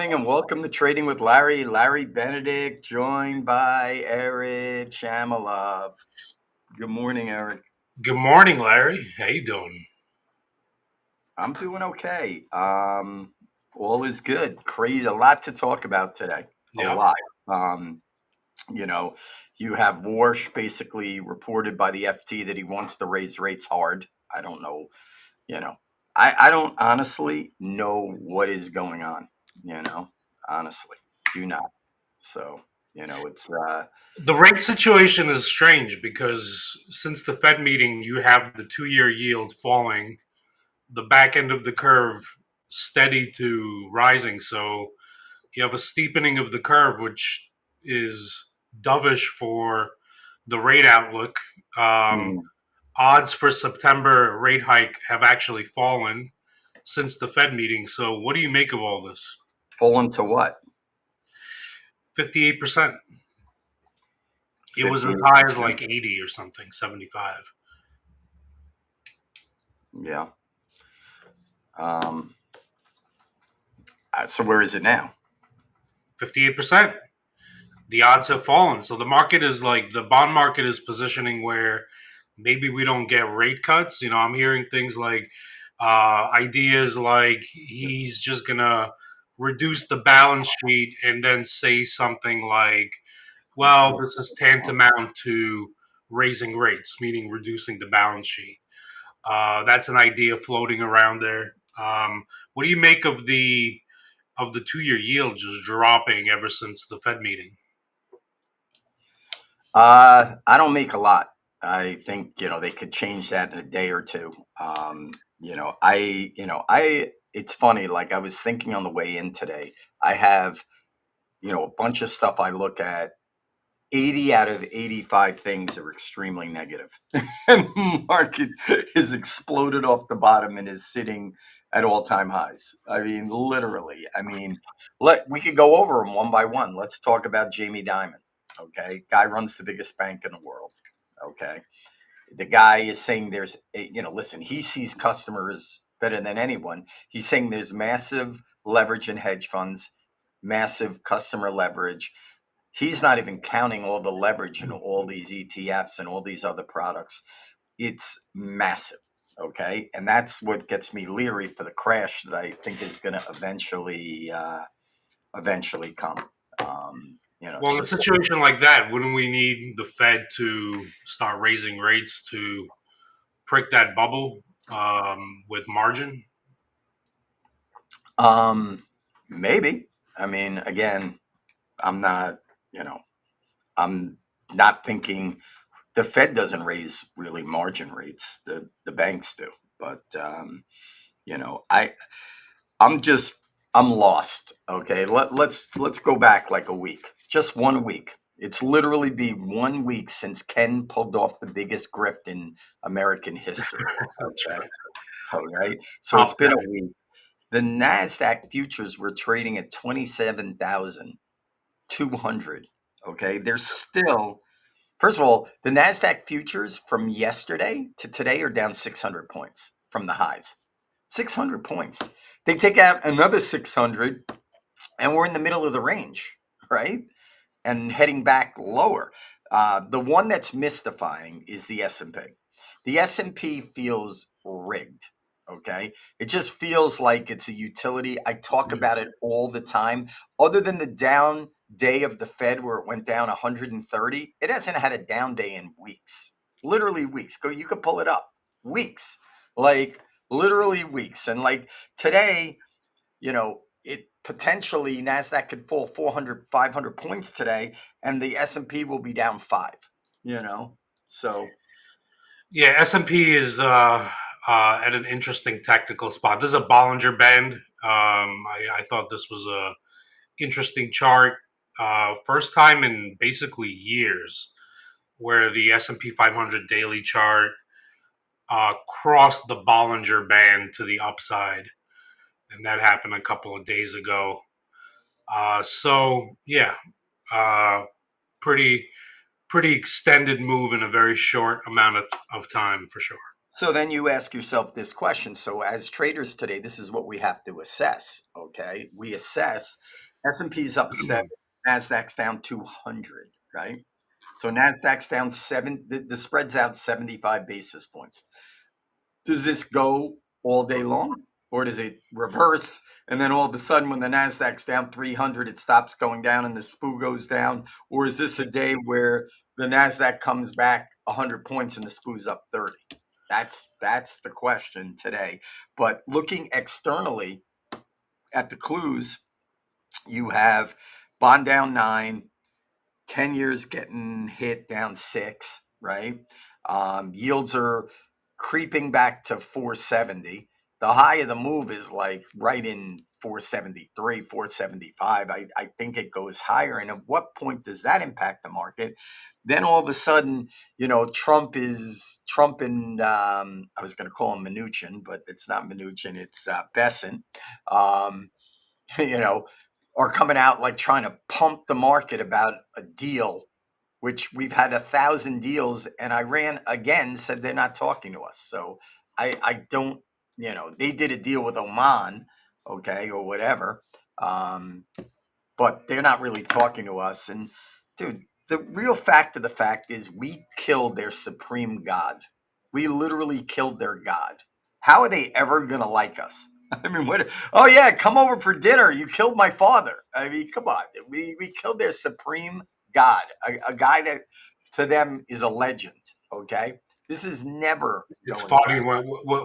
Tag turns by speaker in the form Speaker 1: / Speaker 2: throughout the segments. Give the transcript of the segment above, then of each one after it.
Speaker 1: morning and welcome to Trading with Larry. Larry Benedict, joined by Eric Shamilov. Good morning, Eric.
Speaker 2: Good morning, Larry. How you doing?
Speaker 1: I'm doing okay. All is good. Crazy, a lot to talk about today. A
Speaker 2: Yeah.
Speaker 1: lot. Um, you know, you have Warsh basically reported by the FT that he wants to raise rates hard. I don't know. You know, I don't honestly know what is going on. Honestly, do not. So, it's
Speaker 2: The rate situation is strange because since the Fed meeting, you have the 2-year yield falling, the back end of the curve steady to rising. So you have a steepening of the curve, which is dovish for the rate outlook. Um,
Speaker 1: mm,
Speaker 2: Odds for September rate hike have actually fallen since the Fed meeting. So what do you make of all this?
Speaker 1: fallen to what?
Speaker 2: 58%. It was as high as
Speaker 1: 58%.
Speaker 2: like 80 or something, 75.
Speaker 1: Yeah. Um, so where is it now?
Speaker 2: 58%. The odds have fallen. So the market is like, the bond market is positioning where maybe we don't get rate cuts. I'm hearing things like ideas like he's just going to reduce the balance sheet and then say something like, well, this is tantamount to raising rates, meaning reducing the balance sheet. That's an idea floating around there. What do you make of the 2-year yield just dropping ever since the Fed meeting?
Speaker 1: I don't make a lot. I think, they could change that in a day or two. It's funny, like I was thinking on the way in today, I have, a bunch of stuff I look at. 80 out of 85 things are extremely negative. And the market has exploded off the bottom and is sitting at all-time highs. I mean, literally. I mean, we could go over them one by one. Let's talk about Jamie Dimon. Okay. Guy runs the biggest bank in the world. Okay. The guy is saying listen, he sees customers better than anyone. He's saying there's massive leverage in hedge funds, massive customer leverage. He's not even counting all the leverage in all these ETFs and all these other products. It's massive. Okay. And that's what gets me leery for the crash that I think is going to eventually come.
Speaker 2: Well, in a
Speaker 1: Just
Speaker 2: situation like that, wouldn't we need the Fed to start raising rates to prick that bubble with margin?
Speaker 1: um, maybe. I mean, again, I'm not, you know, I'm not thinking the Fed doesn't raise really margin rates. The banks do. But you know, I I'm just I'm lost. Okay. Let's go back like a week. Just 1 week. It's literally been 1 week since Ken pulled off the biggest grift in American history.
Speaker 2: That's
Speaker 1: Okay.
Speaker 2: right.
Speaker 1: All right. So it's
Speaker 2: Top
Speaker 1: been
Speaker 2: down.
Speaker 1: a week. The Nasdaq futures were trading at 27,200. Okay. They're still, first of all, the Nasdaq futures from yesterday to today are down 600 points from the highs. 600 points. They take out another 600 and we're in the middle of the range, right? And heading back lower. The one that's mystifying is the S&P. The S&P feels rigged. Okay, it just feels like it's a utility. I talk about it all the time. Other than the down day of the Fed where it went down 130, it hasn't had a down day in weeks. Literally weeks. Go, you could pull it up. Weeks, like literally weeks. And like today, it potentially Nasdaq could fall 400, 500 points today and the S&P will be down 5, so
Speaker 2: Yeah, S&P is at an interesting technical spot. This is a Bollinger Band. I thought this was a interesting chart. First time in basically years where the S&P 500 daily chart crossed the Bollinger Band to the upside, and that happened a couple of days ago. So yeah, uh, pretty pretty extended move in a very short amount of time for sure.
Speaker 1: So then you ask yourself this question. So as traders today, this is what we have to assess. Okay, we assess S&P's up 7, Nasdaq's down 200, right? So Nasdaq's down 7. The spread's out 75 basis points. Does this go all day long, or does it reverse? And then all of a sudden, when the Nasdaq's down 300, it stops going down and the SPU goes down? Or is this a day where the Nasdaq comes back 100 points and the SPU's up 30? That's the question today. But looking externally at the clues, you have bond down 9, 10 years getting hit down 6, right? Yields are creeping back to 470. The high of the move is like right in 473, 475. I think it goes higher. And at what point does that impact the market? Then all of a sudden, Trump and I was going to call him Mnuchin, but it's not Mnuchin, it's Besant. Um, you know, are coming out like trying to pump the market about a deal, which we've had 1,000 deals, and Iran again said they're not talking to us. So I don't, they did a deal with Oman, okay, or whatever, but they're not really talking to us. And dude, the real fact of the fact is we killed their supreme god. We literally killed their god. How are they ever gonna like us? I mean, what? Oh yeah, come over for dinner. You killed my father. I mean, come on. We killed their supreme god, a guy that to them is a legend. Okay, this is never
Speaker 2: It's
Speaker 1: going to
Speaker 2: funny
Speaker 1: happen.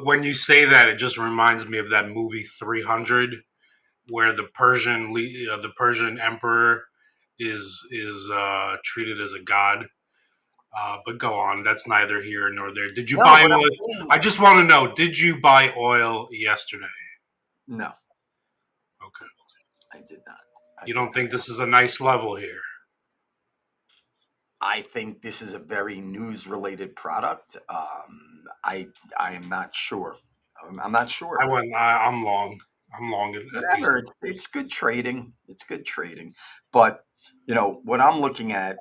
Speaker 2: when you say that. It just reminds me of that movie 300, where the Persian emperor is treated as a god. But go on. That's neither here nor there. Did you
Speaker 1: No,
Speaker 2: buy
Speaker 1: but I'm
Speaker 2: oil?
Speaker 1: saying
Speaker 2: I just want to know. Did you buy oil yesterday?
Speaker 1: no.
Speaker 2: Okay.
Speaker 1: I did not. I
Speaker 2: You
Speaker 1: did
Speaker 2: don't
Speaker 1: not.
Speaker 2: think this is a nice level here?
Speaker 1: I think this is a very news related product. I am not sure. I'm not sure.
Speaker 2: I'm long. I'm long at these.
Speaker 1: Whatever. It's good trading. It's good trading. But what I'm looking at,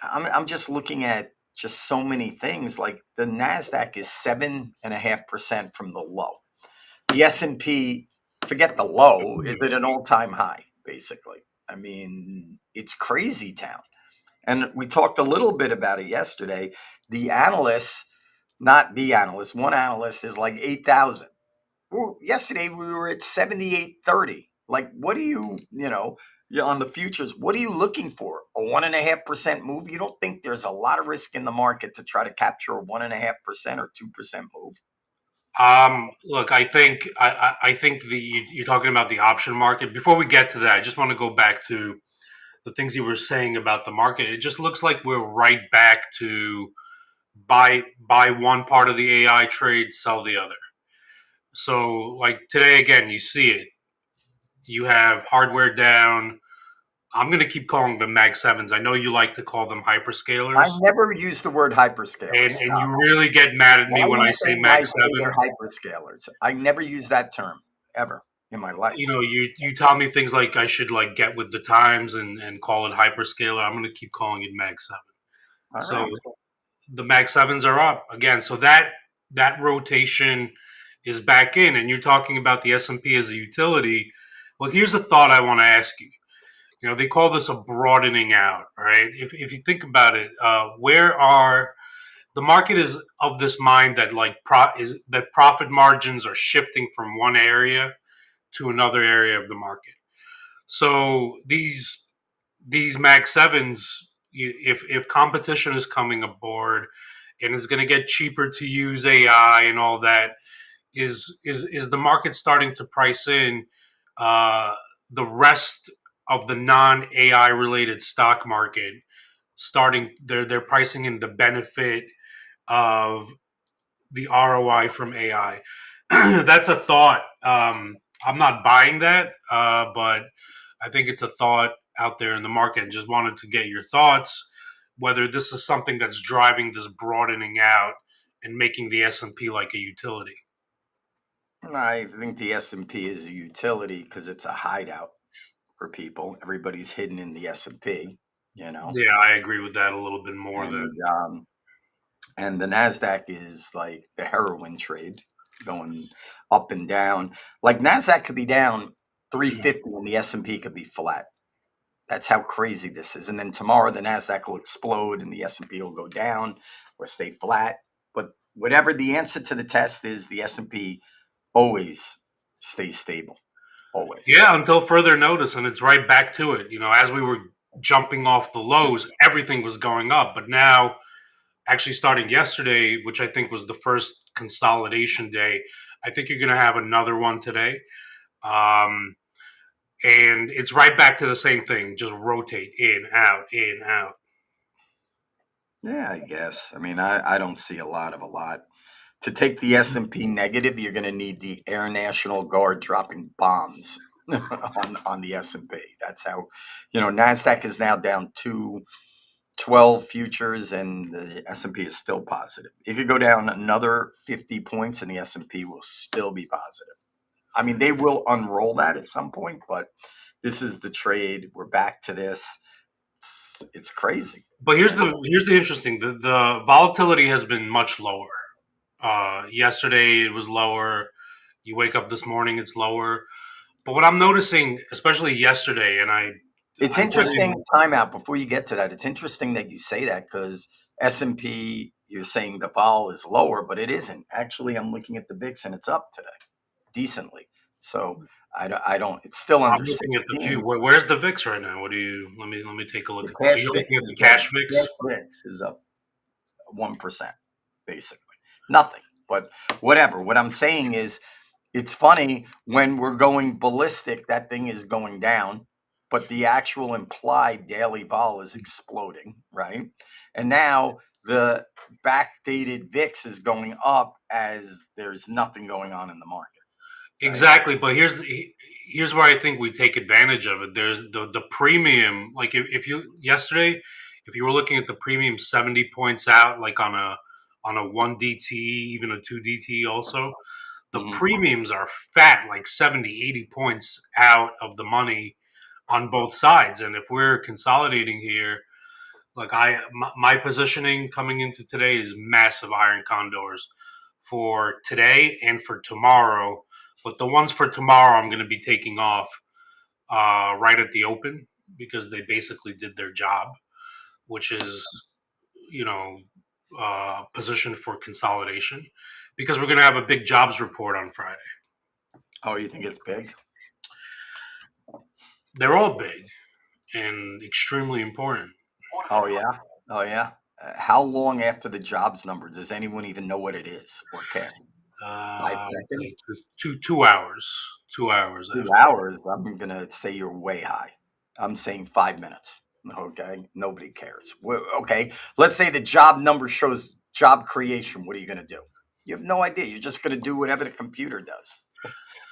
Speaker 1: I'm just looking at just so many things. Like the Nasdaq is 7.5% from the low. The S&P, forget the low, is at an all time high. Basically, I mean, it's crazy town. And we talked a little bit about it yesterday. The analysts, not the analyst, one analyst is like 8,000. Well, yesterday we were at 78.30. Like, what do on the futures, what are you looking for? A 1.5% move? You don't think there's a lot of risk in the market to try to capture a 1.5% or 2% move?
Speaker 2: Look, I think you're talking about the option market. Before we get to that, I just want to go back to the things you were saying about the market. It just looks like we're right back to buy one part of the AI trade, sell the other. So, like today again, you see it. You have hardware down. I'm going to keep calling them Mag Sevens. I know you like to call them
Speaker 1: I
Speaker 2: hyperscalers,
Speaker 1: never use the word hyperscaler.
Speaker 2: and
Speaker 1: Stop.
Speaker 2: you really get mad at me
Speaker 1: Why are
Speaker 2: when
Speaker 1: you
Speaker 2: I say
Speaker 1: saying
Speaker 2: Mag
Speaker 1: I say they're
Speaker 2: Seven.
Speaker 1: hyperscalers? I never use that term ever in my life.
Speaker 2: You know, you tell me things like I should like get with the times and call it hyperscaler. I'm going to keep calling it Mag Seven.
Speaker 1: All
Speaker 2: So
Speaker 1: right.
Speaker 2: the Mag Sevens are up again. So that rotation is back in, and you're talking about the S&P as a utility. Well, here's a thought I want to ask you. You know, they call this a broadening out, right? If you think about it, where are the market is of this mind that that profit margins are shifting from one area to another area of the market. So these Mag Sevens, if competition is coming aboard and it's going to get cheaper to use AI and all that, is the market starting to price in uh, the rest of the non AI related stock market? Starting, they're pricing in the benefit of the ROI from AI. That's a thought. I'm not buying that, but I think it's a thought out there in the market. And just wanted to get your thoughts whether this is something that's driving this broadening out and making the S&P like a utility.
Speaker 1: I think the S&P is a utility because it's a hideout for people. Everybody's hidden in the S&P,
Speaker 2: Yeah, I agree with that a little bit more. Than
Speaker 1: and and the Nasdaq is like the heroin trade, going up and down. Like Nasdaq could be down 350 and the S&P could be flat. That's how crazy this is. And then tomorrow the Nasdaq will explode and the S&P will go down or stay flat. But whatever the answer to the test is, the S&P always stays stable. Always.
Speaker 2: Yeah, until further notice, and it's right back to it. As we were jumping off the lows, everything was going up. But now, actually starting yesterday, which I think was the first consolidation day, I think you're going to have another one today. And it's right back to the same thing. Just rotate in, out, in, out.
Speaker 1: Yeah, I guess. I mean, I don't see a lot. To take the S&P negative, you're going to need the Air National Guard dropping bombs on the S&P. That's how, Nasdaq is now down 212 futures, and the S&P is still positive. It could go down another 50 points, and the S&P will still be positive. I mean, they will unroll that at some point, but this is the trade. We're back to this. It's crazy.
Speaker 2: But here's the interesting. The volatility has been much lower. Yesterday it was lower. You wake up this morning, it's lower. But what I'm noticing, especially yesterday,
Speaker 1: It's
Speaker 2: I
Speaker 1: interesting. Timeout before you get to that. It's interesting that you say that because S&P, you're saying the vol is lower, but it isn't. Actually, I'm looking at the VIX and it's up today decently. So I don't. It's still
Speaker 2: I'm
Speaker 1: under
Speaker 2: looking at the view.
Speaker 1: 16.
Speaker 2: Where's the VIX right now? What do you? Let me take a look
Speaker 1: The
Speaker 2: at. Are
Speaker 1: cash
Speaker 2: you
Speaker 1: VIX
Speaker 2: looking at
Speaker 1: is
Speaker 2: the cash
Speaker 1: the
Speaker 2: VIX?
Speaker 1: cash VIX is up 1%, basically. Nothing, but whatever. What I'm saying is, it's funny when we're going ballistic, that thing is going down, but the actual implied daily vol is exploding, right? And now the backdated VIX is going up as there's nothing going on in the market, right?
Speaker 2: Exactly, but here's where I think we take advantage of it. There's the premium. Like if you yesterday, if you were looking at the premium 70 points out, like on a 1 DT, even a 2 DT, also the
Speaker 1: Mhm.
Speaker 2: premiums are fat, like 70, 80 points out of the money on both sides. And if we're consolidating here, like my positioning coming into today is massive iron condors for today and for tomorrow. But the ones for tomorrow, I'm going to be taking off right at the open because they basically did their job, which is you know positioned for consolidation because we're going to have a big jobs report on Friday.
Speaker 1: Oh, you think it's big?
Speaker 2: They're all big and extremely important.
Speaker 1: Oh yeah. Oh yeah. How long after the jobs number does anyone even know what it is or care? 5 seconds?
Speaker 2: Say 2 hours. 2 hours
Speaker 1: 2 hours, I'm gonna say you're way high. I'm saying 5 minutes. Okay, nobody cares. Okay, let's say the job number shows job creation. What are you gonna do? You have no idea. You're just gonna do whatever the computer does.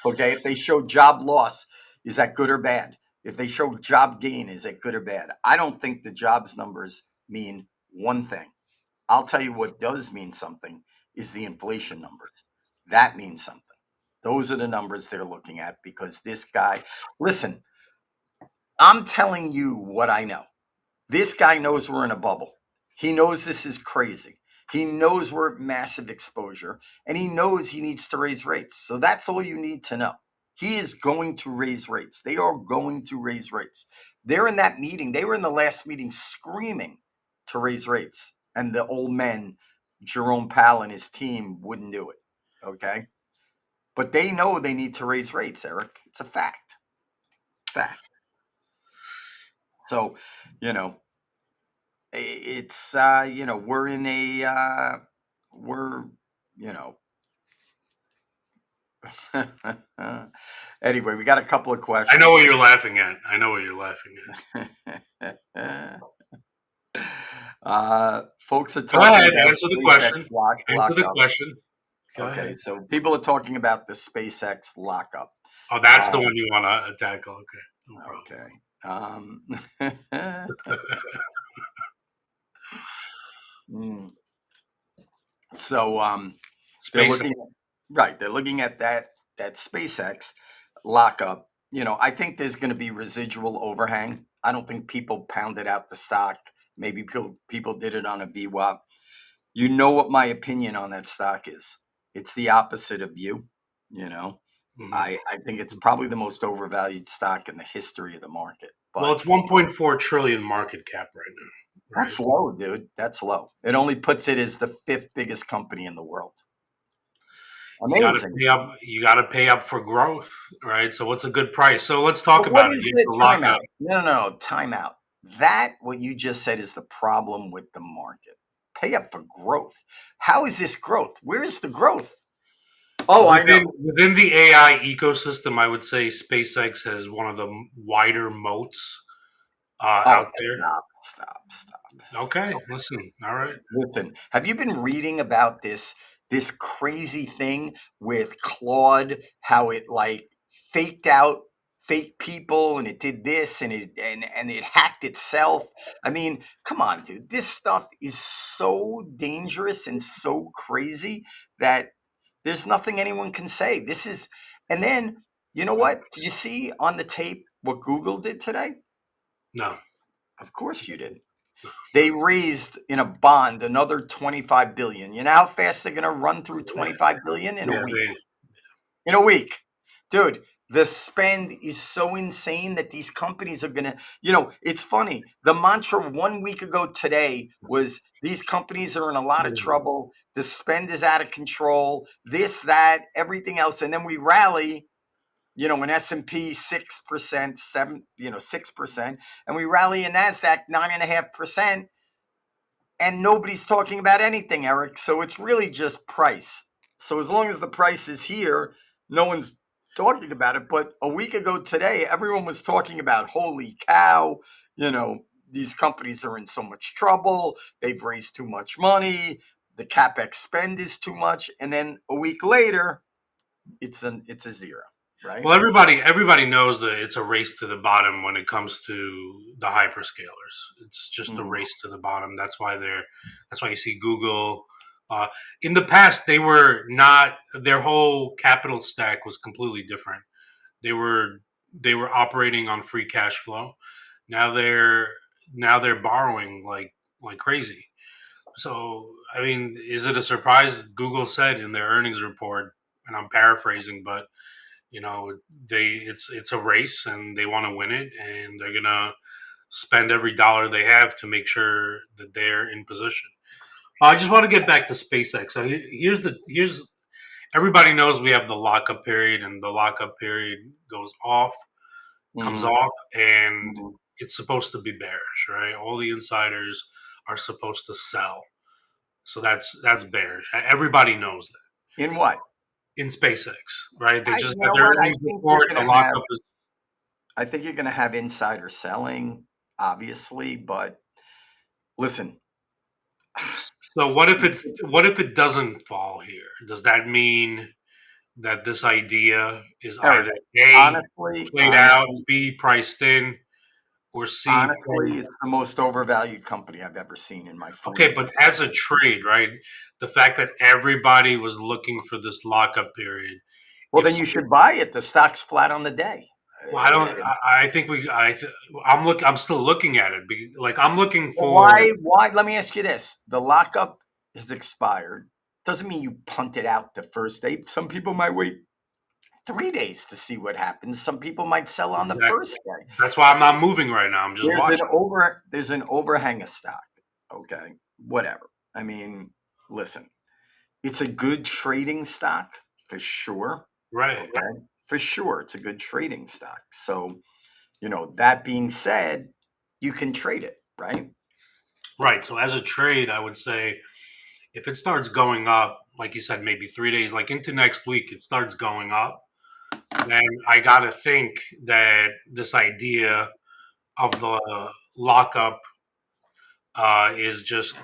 Speaker 1: Okay, if they show job loss, is that good or bad? If they show job gain, is it good or bad? I don't think the jobs numbers mean one thing. I'll tell you what does mean something is the inflation numbers. That means something. Those are the numbers they're looking at because this guy, listen, I'm telling you what I know. This guy knows we're in a bubble. He knows this is crazy. He knows we're at massive exposure and he knows he needs to raise rates. So that's all you need to know. He is going to raise rates. They are going to raise rates. They're in that meeting. They were in the last meeting screaming to raise rates. And the old men, Jerome Powell and his team, wouldn't do it. Okay. But they know they need to raise rates, Eric. It's a fact. Fact. So, you know, it's we're in a we're you know anyway, we got a couple of
Speaker 2: I know
Speaker 1: questions.
Speaker 2: what you're laughing at.
Speaker 1: Folks are
Speaker 2: Go
Speaker 1: talking
Speaker 2: ahead,
Speaker 1: about
Speaker 2: answer the
Speaker 1: SpaceX
Speaker 2: question. Answer the
Speaker 1: lockup.
Speaker 2: question. Go
Speaker 1: Okay,
Speaker 2: ahead.
Speaker 1: so people are talking about the SpaceX lockup.
Speaker 2: Oh, that's the
Speaker 1: uh,
Speaker 2: one you want to tackle. Okay, no problem.
Speaker 1: okay. mm. So they're
Speaker 2: Space.
Speaker 1: looking right. They're looking at that SpaceX lockup. I think there's going to be residual overhang. I don't think people pounded out the stock. Maybe people did it on a VWAP. You know what my opinion on that stock is. It's the opposite of you. You know, I think it's probably the most overvalued stock in the history of the market.
Speaker 2: Well,
Speaker 1: But
Speaker 2: it's 1.4 trillion market cap right now, right?
Speaker 1: that's low, dude. That's low. It only puts it as the fifth biggest company in the world.
Speaker 2: You got to
Speaker 1: Amazing.
Speaker 2: pay up. You got to pay up for growth, right? So what's a good price? So let's talk
Speaker 1: But what
Speaker 2: about it.
Speaker 1: is
Speaker 2: You have
Speaker 1: it?
Speaker 2: to
Speaker 1: Time
Speaker 2: lock
Speaker 1: out.
Speaker 2: up.
Speaker 1: No. Time out. That, what you just said, is the problem with the market. Pay up for growth. How is this growth? Where is the growth? Oh, I know.
Speaker 2: Within the AI ecosystem, I would say SpaceX has one of the wider moats
Speaker 1: Oh,
Speaker 2: out there. Okay,
Speaker 1: stop.
Speaker 2: listen. All right.
Speaker 1: Listen, have you been reading about this crazy thing with Claude? How it like faked out fake people and it did this and it hacked itself. I mean, come on, dude. This stuff is so dangerous and so crazy that there's nothing anyone can say. This is, and then you know what? Did you see on the tape what Google did today?
Speaker 2: No.
Speaker 1: Of course you did. They raised in a bond another 25 billion. You know how fast they're going to run through 25 billion in a
Speaker 2: Yeah,
Speaker 1: week?
Speaker 2: they.
Speaker 1: In a week. Dude, the spend is so insane that these companies are going to, it's funny. The mantra 1 week ago today was these companies are in a lot of trouble. The spend is out of control. This, that, everything else. And then we rally, in S&P 6%, 6%, and we rally in Nasdaq 9.5%. And nobody's talking about anything, Eric. So it's really just price. So as long as the price is here, no one's talking about it. But a week ago today, everyone was talking about, holy cow, these companies are in so much trouble. They've raised too much money. The CapEx spend is too much. And then a week later, it's a zero, right?
Speaker 2: Well, everybody knows that it's a race to the bottom when it comes to the hyperscalers. It's just a
Speaker 1: Mhm.
Speaker 2: race to the bottom. That's why they're. That's why you see Google. In the past, they were not. Their whole capital stack was completely different. They were they were operating on free cash flow. Now they're now they're borrowing like crazy. So I mean, is it a surprise? Google said in their earnings report, and I'm paraphrasing, but you know it's a race and they want to win it, and they're gonna spend every dollar they have to make sure that they're in position. I just want to get back to SpaceX. So here's everybody knows we have the lockup period, and the lockup period goes off, comes
Speaker 1: Mhm.
Speaker 2: off, and
Speaker 1: Mhm.
Speaker 2: it's supposed to be bearish, right? All the insiders are supposed to sell, so that's bearish. Everybody knows that
Speaker 1: In what?
Speaker 2: in SpaceX, right? They just
Speaker 1: You
Speaker 2: had
Speaker 1: know
Speaker 2: their
Speaker 1: what?
Speaker 2: earnings report. The lockup is.
Speaker 1: I think you're going to have insider selling, obviously, but listen,
Speaker 2: So what if it doesn't fall here? Does that mean that this idea is
Speaker 1: Eric,
Speaker 2: either A,
Speaker 1: honestly,
Speaker 2: played out,
Speaker 1: honestly,
Speaker 2: B, priced in, or C,
Speaker 1: honestly, it's the most overvalued company I've ever seen in my
Speaker 2: okay,
Speaker 1: 40
Speaker 2: but
Speaker 1: years.
Speaker 2: as a trade, right? The fact that everybody was looking for this lockup period.
Speaker 1: Well,
Speaker 2: If
Speaker 1: then you should buy it. The stock's flat on the day.
Speaker 2: well, I don't. I think we. I'm look. I'm still looking at it. Like I'm looking
Speaker 1: Well,
Speaker 2: for.
Speaker 1: why? Let me ask you this. The lockup has expired. Doesn't mean you punt it out the first day. Some people might wait 3 days to see what happens. Some people might sell on the
Speaker 2: Exactly.
Speaker 1: first day.
Speaker 2: That's why I'm not moving right now. I'm just watching.
Speaker 1: There's an overhang of stock. Okay. Whatever. I mean, listen, it's a good trading stock for sure.
Speaker 2: Right.
Speaker 1: Okay. For sure. It's a good trading stock. So, that being said, you can trade it, right?
Speaker 2: Right. So as a trade, I would say if it starts going up, like you said, maybe 3 days, like into next week, it starts going up, then I got to think that this idea of the lockup is just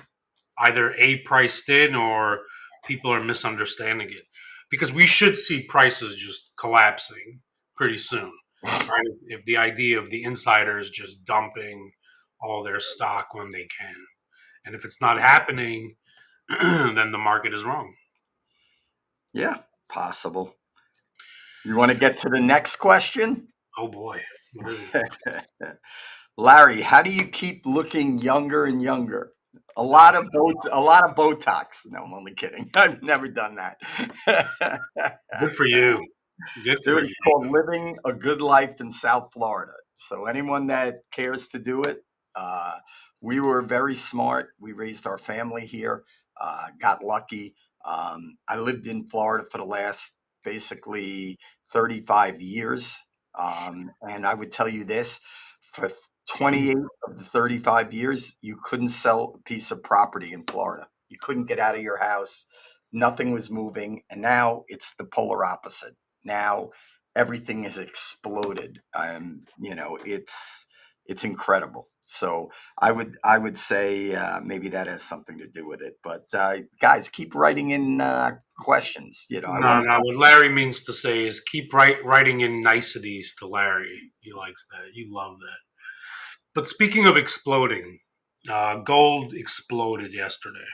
Speaker 2: either A, priced in, or people are misunderstanding it. Because we should see prices just collapsing pretty soon, right? If the idea of the insiders just dumping all their stock when they can. And if it's not happening, then the market is wrong.
Speaker 1: Yeah, possible. You want to get to the next question?
Speaker 2: Oh boy, what is it?
Speaker 1: Larry, how do you keep looking younger and younger? A lot of Botox. No, I'm only kidding. I've never done that.
Speaker 2: Good for you. Good for
Speaker 1: Dude, it's called
Speaker 2: you.
Speaker 1: Living a Good Life in South Florida. So anyone that cares to do it, uh, we were very smart. We raised our family here, got lucky. I lived in Florida for the last basically 35 years. And I would tell you this, for 28 of the 35 years, you couldn't sell a piece of property in Florida. You couldn't get out of your house. Nothing was moving. And now it's the polar opposite. Now everything has exploded. It's incredible. So I would say maybe that has something to do with it. But guys, keep writing in questions. I
Speaker 2: No,
Speaker 1: want
Speaker 2: no.
Speaker 1: to.
Speaker 2: What Larry means to say is keep writing in niceties to Larry. He likes that. You love that. But speaking of exploding, gold exploded yesterday.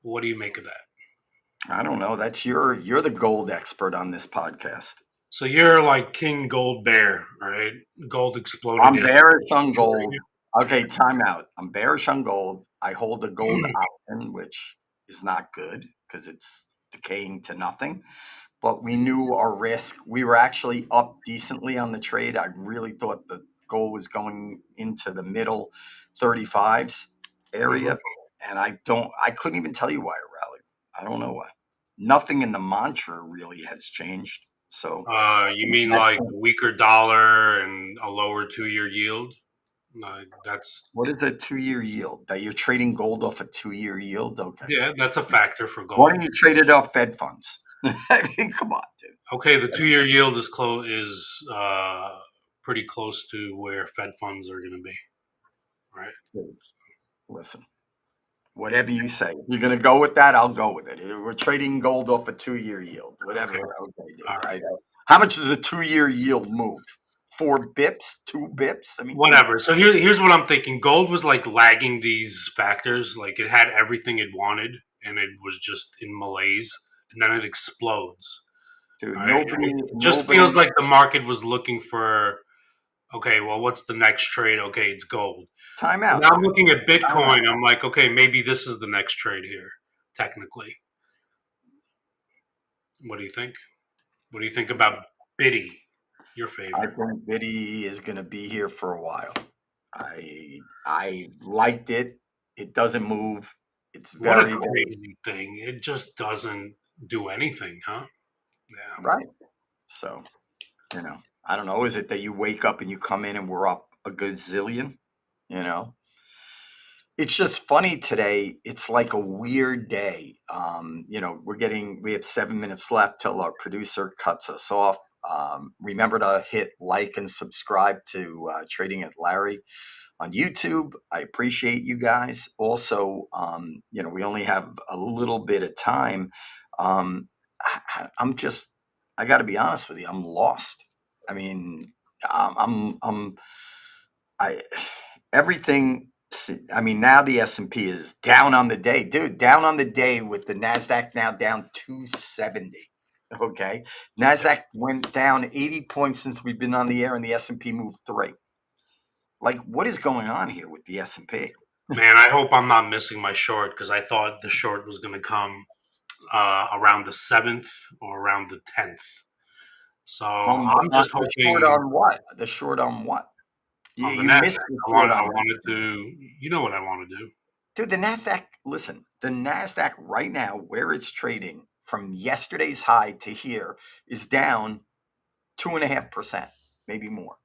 Speaker 2: What do you make of that?
Speaker 1: I don't know. That's you're the gold expert on this podcast.
Speaker 2: So you're like King Gold Bear, right? Gold exploded
Speaker 1: I'm
Speaker 2: yesterday.
Speaker 1: bearish on gold. Okay, time out. I'm bearish on gold. I hold a gold option, which is not good because it's decaying to nothing. But we knew our risk. We were actually up decently on the trade. I really thought the gold was going into the middle 35s
Speaker 2: Mhm.
Speaker 1: area. And I couldn't even tell you why it rallied. I don't know why. Nothing in the mantra really has changed. So
Speaker 2: You mean like a weaker dollar and a lower 2-year yield? No, that's
Speaker 1: what is a 2-year yield? That you're trading gold off a 2-year yield? Okay.
Speaker 2: yeah, that's a factor for
Speaker 1: Why
Speaker 2: gold.
Speaker 1: don't you trade it off Fed funds? I mean, come on, dude.
Speaker 2: Okay, the 2-year yield is pretty close to where Fed funds are going to be, right?
Speaker 1: Dude, listen, whatever you say. If you're going to go with that, I'll go with it. We're trading gold off a 2-year yield. Whatever.
Speaker 2: Okay,
Speaker 1: Okay, dude.
Speaker 2: all right,
Speaker 1: How much does a 2-year yield move? 4 bips? 2 bips? I mean, come on.
Speaker 2: whatever. So here's what I'm thinking. Gold was like lagging these factors, like it had everything it wanted, and it was just in malaise, and then it explodes.
Speaker 1: Dude,
Speaker 2: All right,
Speaker 1: nobody,
Speaker 2: it just
Speaker 1: nobody.
Speaker 2: feels like the market was looking for okay, well, what's the next trade? Okay, it's gold.
Speaker 1: Time
Speaker 2: So
Speaker 1: out.
Speaker 2: now I'm looking at
Speaker 1: Time out.
Speaker 2: Bitcoin. I'm like, okay, maybe this is the next trade here, technically. What do you think? What do you think about Biddy, your
Speaker 1: I
Speaker 2: favorite?
Speaker 1: think Biddy is going to be here for a while. I liked it. It doesn't move. It's
Speaker 2: What a
Speaker 1: very, very
Speaker 2: crazy thing. It just doesn't do anything, huh? Yeah.
Speaker 1: right. So, I don't know. Is it that you wake up and you come in and we're up a gazillion? You know, it's just funny today. It's like a weird day. We have 7 minutes left till our producer cuts us off. Remember to hit like and subscribe to Trading at Larry on YouTube. I appreciate you guys. Also, we only have a little bit of time. I got to be honest with you. I'm lost. I mean, I'm, I, everything. I mean, now the S&P is down on the day, dude. Down on the day with the Nasdaq now down 270. Okay, Nasdaq went down 80 points since we've been on the air, and the S&P moved 3. Like, what is going on here with the S&P?
Speaker 2: Man, I hope I'm not missing my short because I thought the short was going to come around the 7th or around the 10th. So I'm just
Speaker 1: The short
Speaker 2: hoping
Speaker 1: on what? The short on what? You,
Speaker 2: on the
Speaker 1: you missed
Speaker 2: Nasdaq.
Speaker 1: the
Speaker 2: I
Speaker 1: short
Speaker 2: want. I
Speaker 1: on
Speaker 2: wanted
Speaker 1: that.
Speaker 2: to. You know what I want to do.
Speaker 1: Dude, the Nasdaq, listen, the Nasdaq right now, where it's trading from yesterday's high to here is down 2.5%, maybe more.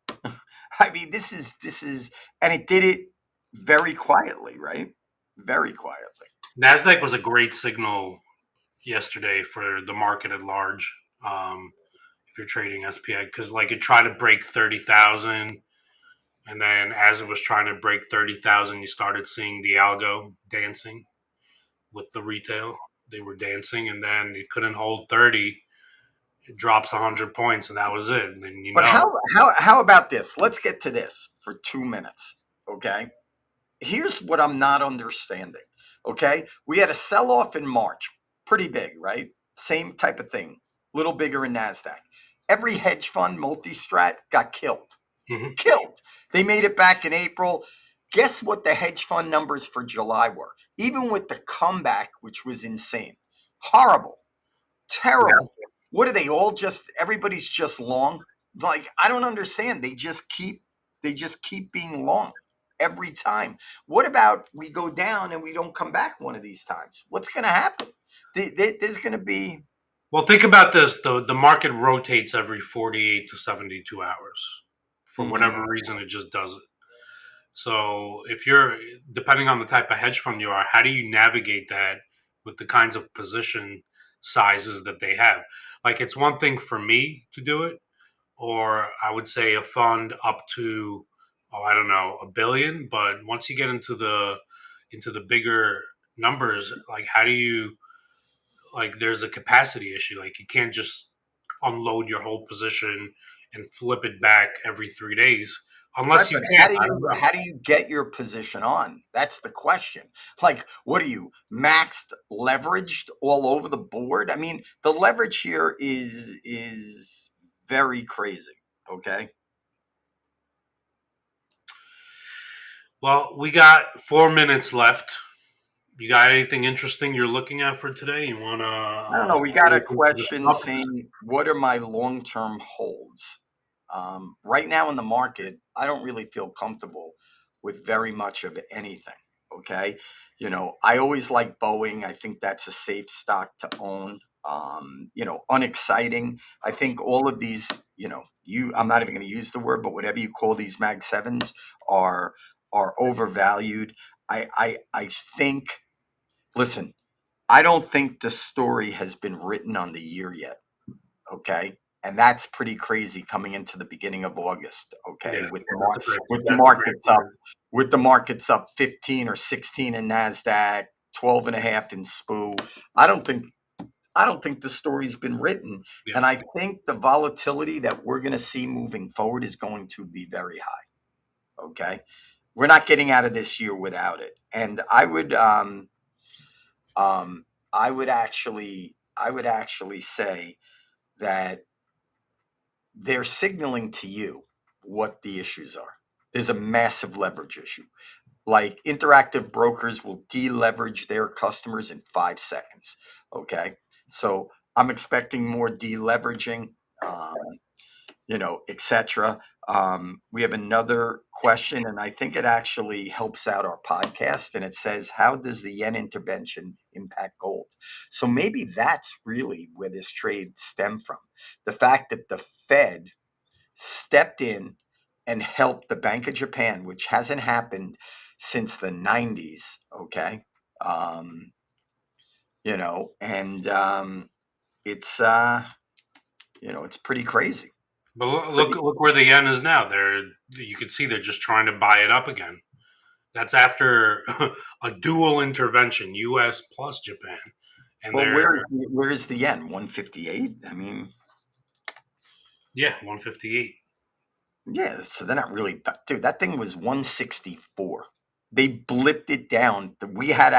Speaker 1: I mean, this is, and it did it very quietly, right? Very quietly.
Speaker 2: Nasdaq was a great signal yesterday for the market at large. If you're trading SPX, because like it tried to break 30,000, and then as it was trying to break 30,000, you started seeing the algo dancing with the retail. They were dancing, and then it couldn't hold 30. It drops 100 points, and that was it. And then
Speaker 1: But how about this? Let's get to this for 2 minutes. Okay. Here's what I'm not understanding. Okay. We had a sell off in March, pretty big, right? Same type of thing, little bigger in NASDAQ. Every hedge fund, multi strat got killed.
Speaker 2: Mhm.
Speaker 1: Killed. They made it back in April. Guess what the hedge fund numbers for July were? Even with the comeback, which was insane. Horrible.
Speaker 2: Yeah.
Speaker 1: Terrible. What are they all just, everybody's just long? Like, I don't understand. They just keep being long every time. What about we go down and we don't come back one of these times? What's going to happen? There's going to be.
Speaker 2: Well, think about this: the market rotates every 48 to 72 hours. For
Speaker 1: Mhm.
Speaker 2: whatever reason, it just does it. So, if you're depending on the type of hedge fund you are, how do you navigate that with the kinds of position sizes that they have? Like, it's one thing for me to do it, or I would say a fund up to, oh, I don't know, a billion. But once you get into the bigger numbers, like, how do you, like, there's a capacity issue. Like, you can't just unload your whole position and flip it back every 3 days,
Speaker 1: Right,
Speaker 2: unless you
Speaker 1: but
Speaker 2: can. I don't know.
Speaker 1: how do you get your position on? That's the question. Like, what are you maxed, leveraged all over the board? I mean, the leverage here is very crazy. Okay.
Speaker 2: Well, we got 4 minutes left. You got anything interesting you're looking at for today? You want to
Speaker 1: I don't know. We got a
Speaker 2: look into the
Speaker 1: question
Speaker 2: stocks?
Speaker 1: saying, "What are my long-term holds?" Right now in the market, I don't really feel comfortable with very much of anything. Okay, I always like Boeing. I think that's a safe stock to own. Unexciting. I think all of these, I'm not even going to use the word, but whatever you call these Mag Sevens are are overvalued. I think. Listen, I don't think the story has been written on the year yet. Okay. And that's pretty crazy coming into the beginning of August. Okay.
Speaker 2: Yeah,
Speaker 1: With with the
Speaker 2: that's a great
Speaker 1: markets up,
Speaker 2: point.
Speaker 1: 15 or 16 in NASDAQ, 12 and a half in SPU. I don't think, I don't think the story's been written.
Speaker 2: Yeah,
Speaker 1: And I think the volatility that we're going to see moving forward is going to be very high. Okay. We're not getting out of this year without it. And um, I would actually say that they're signaling to you what the issues are. There's a massive leverage issue. Like interactive brokers will deleverage their customers in 5 seconds. Okay. So I'm expecting more deleveraging. Um, etc. We have another question, and I think it actually helps out our podcast. And it says, "How does the yen intervention impact gold?" So maybe that's really where this trade stemmed from. The fact that the Fed stepped in and helped the Bank of Japan, which hasn't happened since the 90s. Okay. Um, and it's pretty crazy.
Speaker 2: but
Speaker 1: Pretty.
Speaker 2: look where the yen is now. You can see they're just trying to buy it up again. That's after a dual intervention, U.S. plus Japan, and
Speaker 1: Well,
Speaker 2: they're
Speaker 1: where is the yen? 158? I mean,
Speaker 2: yeah 158.
Speaker 1: yeah, so they're not really, dude, that thing was 164. They blipped it down. We had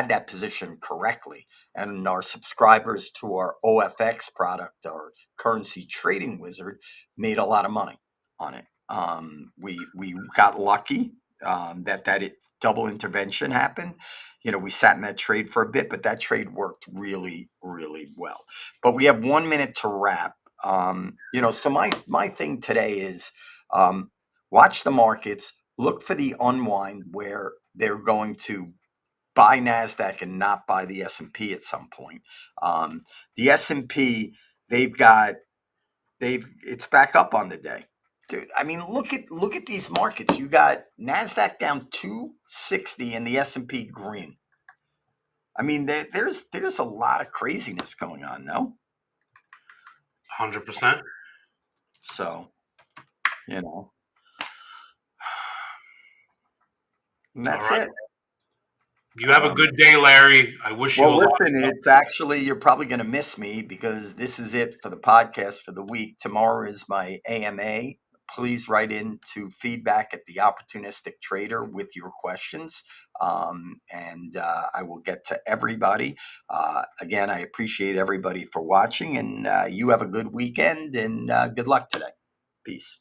Speaker 1: that position correctly. And our subscribers to our OFX product, our currency trading wizard, made a lot of money on it. We got lucky that double intervention happened. We sat in that trade for a bit, but that trade worked really, really well. But we have 1 minute to wrap. So my thing today is um, watch the markets, look for the unwind where they're going to buy Nasdaq and not buy the S&P at some point. The S&P, they've got they've it's back up on the day. Dude, I mean, look at these markets. You got Nasdaq down 260 and the S&P green. I mean, there's a lot of craziness going on, no?
Speaker 2: 100%.
Speaker 1: So, you know, and
Speaker 2: All
Speaker 1: that's
Speaker 2: right.
Speaker 1: it.
Speaker 2: You have a
Speaker 1: Um,
Speaker 2: good day, Larry. I wish you a
Speaker 1: Well,
Speaker 2: lot
Speaker 1: listen,
Speaker 2: of luck.
Speaker 1: it's actually, you're probably going to miss me because this is it for the podcast for the week. Tomorrow is my AMA. Please write in to feedback at the opportunistic trader with your questions. And I will get to everybody. Again, I appreciate everybody for watching, and you have a good weekend and good luck today. Peace.